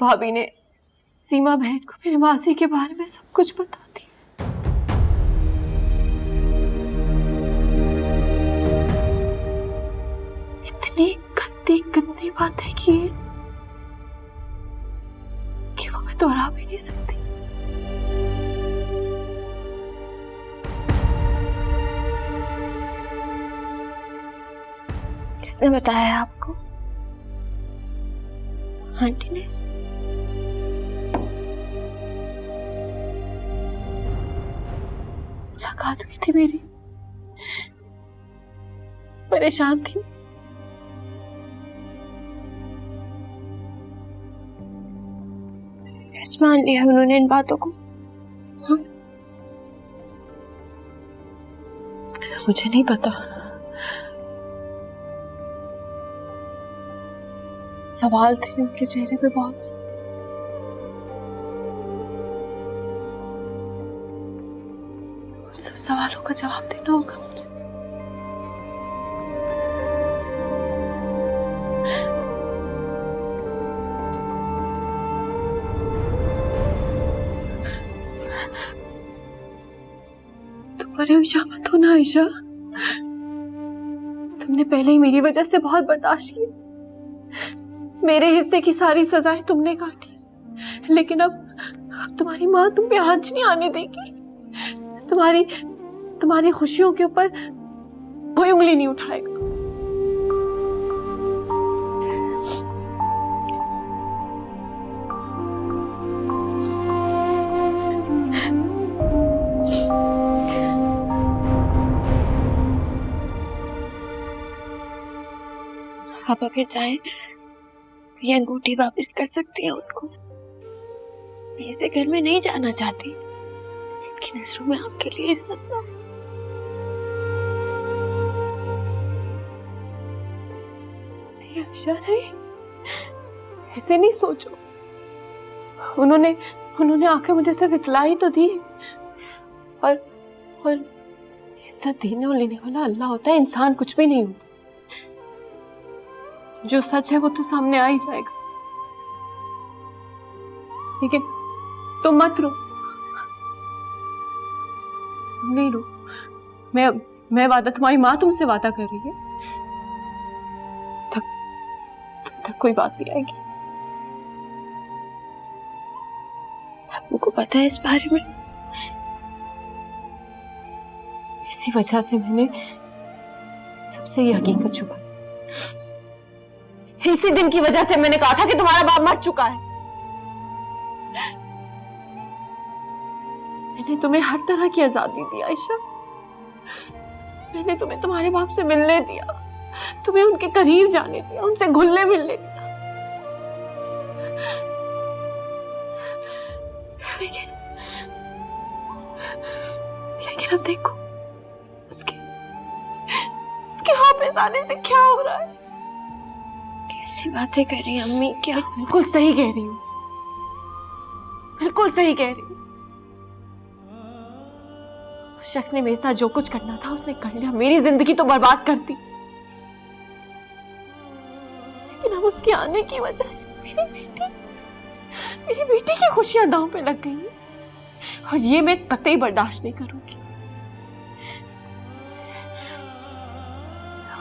भाभी ने सीमा बहन को मेरे मासी के बारे में सब कुछ बता दिया। इतनी गंदी गंदी बातें की है कि वो मैं दोहरा भी नहीं सकती। किसने बताया आपको? आंटी ने? मुलाकात हुई थी मेरी, परेशान थी। सच मान लिया उन्होंने इन बातों को? हाँ? मुझे नहीं पता। सवाल थे उनके चेहरे पे बहुत से। उन सब सवालों का जवाब देना होगा मुझे। तुम परेशान मत हो ना आयशा। तुमने पहले ही मेरी वजह से बहुत बर्दाश्त किया। मेरे हिस्से की सारी सजाएं तुमने काटी, लेकिन अब तुम्हारी माँ तुम पे आंच नहीं आने देगी। तुम्हारी खुशियों के ऊपर कोई उंगली नहीं उठाएगा। आप अगर चाहें ये अंगूठी वापस कर सकती हैं उनको। मैं इसे घर में नहीं जाना चाहती, जिनकी नजरों में आपके लिए इज्जत ना। नहीं आयशा, नहीं, ऐसे नहीं सोचो। उन्होंने आकर मुझे सिर्फ इतला ही तो दी, और इज्जत देने और लेने वाला अल्लाह होता है, इंसान कुछ भी नहीं होता। जो सच है वो तो सामने आ ही जाएगा। लेकिन तुम मत रो, तुम नहीं रो। मैं वादा, तुम्हारी माँ तुमसे वादा कर रही है, तब तक कोई बात नहीं आएगी। आपको पता है इस बारे में? इसी वजह से मैंने सबसे ये हकीकत छुपाई। इसी दिन की वजह से मैंने कहा था कि तुम्हारा बाप मर चुका है। मैंने तुम्हें हर तरह की आजादी दी आयशा। मैंने तुम्हें तुम्हारे बाप से मिलने दिया, तुम्हें उनके करीब जाने दिया, उनसे घुलने मिलने दिया। लेकिन अब देखो उसके वापस आने से क्या हो रहा है। कैसी बातें कर रही हैं अम्मी? क्या? बिल्कुल सही कह रही हूँ, बिल्कुल सही कह रही हूँ। उस शख्स ने मेरे साथ जो कुछ करना था उसने कर लिया, मेरी जिंदगी तो बर्बाद कर दी। लेकिन अब उसके आने की वजह से मेरी बेटी की खुशियां दांव पे लग गई हैं, और ये मैं कतई बर्दाश्त नहीं करूंगी।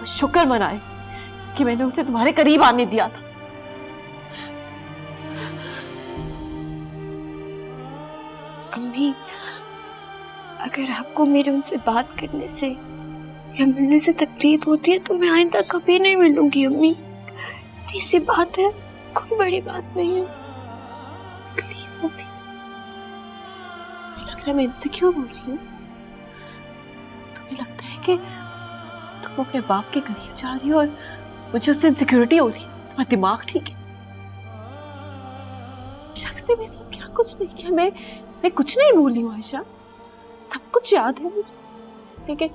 शुक्र मनाए कि मैंने उसे तुम्हारे करीब आने दिया था। अम्मी, अगर आपको मेरे उनसे बात करने से या मिलने से तकलीफ होती है तो मैं आइंदा कभी नहीं मिलूंगी अम्मी। ऐसी बात है, कोई बड़ी बात नहीं है। तकलीफ होती लग रहा है मैं इनसे क्यों बोल रही हूँ? तुम्हें लगता है कि तुम अपने बाप के करीब जा रही हो और मुझे उससे इनसिक्योरिटी हो रही है? तुम्हारा दिमाग ठीक है? शख्स ने मेरे साथ क्या कुछ नहीं किया। मैं कुछ नहीं भूली हूँ आयशा, सब कुछ याद है मुझे। लेकिन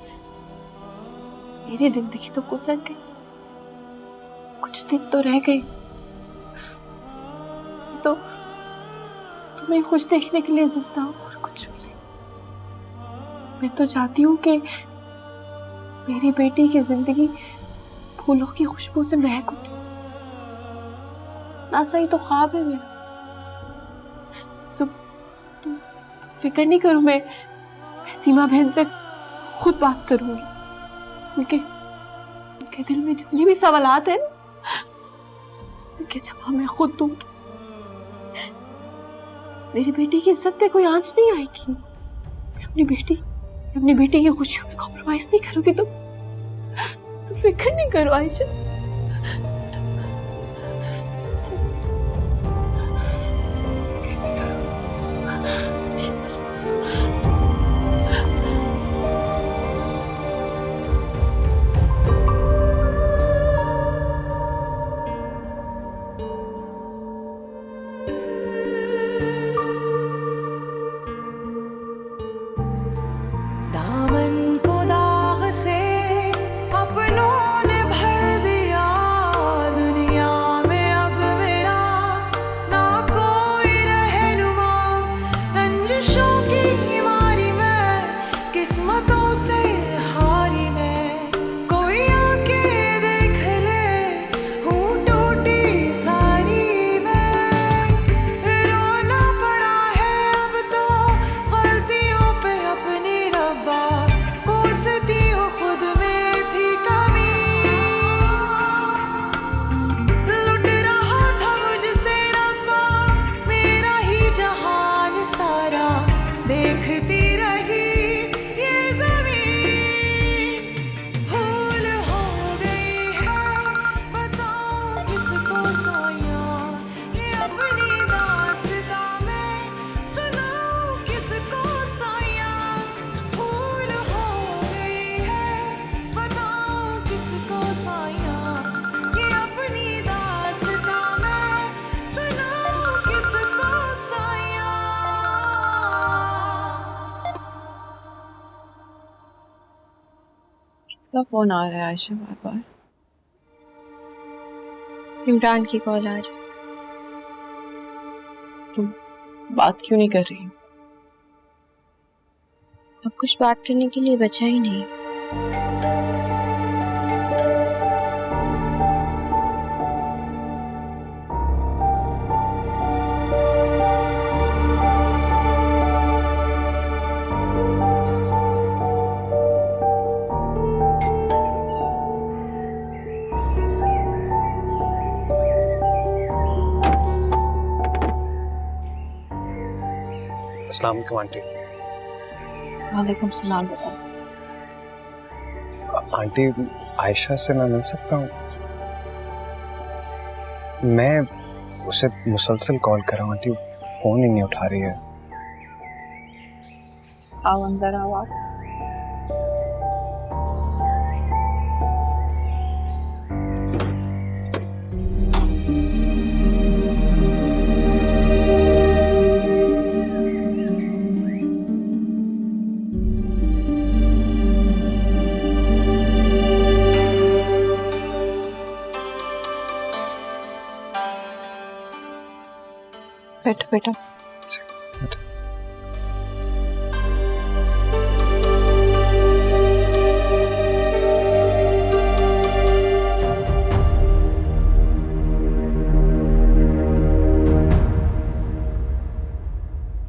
मेरी जिंदगी तो गुजर गई, कुछ दिन तो रह गए। तो तुम्हें खुश देखने के लिए जिंदा हूँ और कुछ भी नहीं। मैं तो चाहती हूँ कि मेरी बेटी की जिंदगी फूलों की खुशबू से महक उठे। ना सही तो ख्वाब है मेरा, फिक्र नहीं करो, मैं सीमा बहन से खुद बात करूंगी। उनके दिल में जितनी भी सवालात हैं उनके जवाब मैं खुद दूंगी। मेरी बेटी की इज्जत पे कोई आंच नहीं आएगी। मैं अपनी बेटी की खुशियों में कॉम्प्रोमाइज नहीं करूंगी। तो फिक्र नहीं करो आयशा। दामन को दाग से अपनों ने भर दिया, दुनिया में अब मेरा ना कोई रहनुमा। रंजिशों की मारी मैं, किस्मतों से हारी मैं, कोई आके देख ले हूँ टूटी सारी मैं। रोना पड़ा है अब तो गलतियों पे अपनी रब्बा, कोसती हूँ खुद में थी कमी। लुट रहा था मुझसे रब्बा मेरा ही जहान सारा, देखती रही ये ज़मीन। भूल हो गई है बताऊं किसको साया, ये अपनी दास्तां मैं सुनाऊं किसको साया। भूल हो गई है बताऊं किसको साया, ये अपनी दास्तां मैं सुनाऊं किसको साया। किसका फोन आ रहा है आयशा बार बार? इमरान की कॉल आ रही। तुम बात क्यों नहीं कर रही? अब कुछ बात करने के लिए बचा ही नहीं। अस्सलाम वालेकुम आंटी। वालेकुम सलाम बेटा। आंटी आयशा से मैं मिल सकता हूँ? मैं उसे मुसलसल कॉल कर रहा हूँ आंटी, फोन ही नहीं उठा रही है। आओ अंदर आओ आप। बैठो बेटा।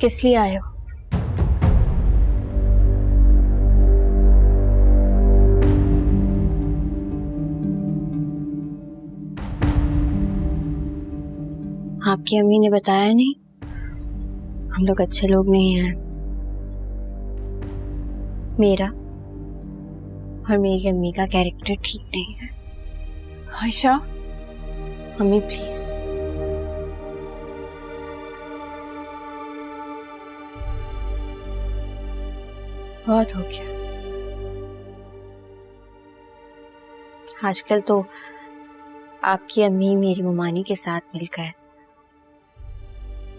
किस लिए आए हो? आपकी अम्मी ने बताया नहीं? हम लोग अच्छे लोग नहीं हैं। मेरा और मेरी अम्मी का कैरेक्टर ठीक नहीं है। आयशा अम्मी प्लीज। बहुत हो गया। आजकल तो आपकी अम्मी मेरी ममानी के साथ मिलकर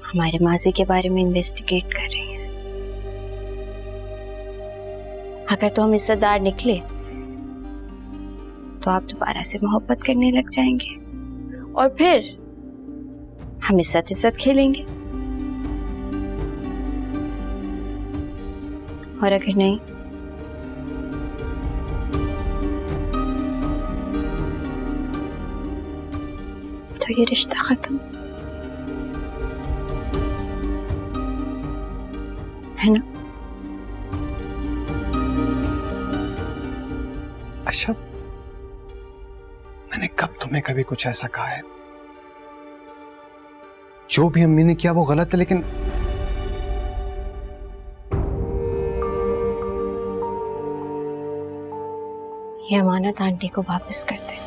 हमारे माजी के बारे में इन्वेस्टिगेट कर रही हैं। अगर तो हम इज्जतदार निकले तो आप दोबारा से मोहब्बत करने लग जाएंगे और फिर हम इज्जत खेलेंगे। और अगर नहीं तो ये रिश्ता खत्म। है ना? अच्छा, मैंने कब तुम्हें कभी कुछ ऐसा कहा है? जो भी अम्मी ने किया वो गलत है, लेकिन ये अमानत आंटी को वापस कर देना।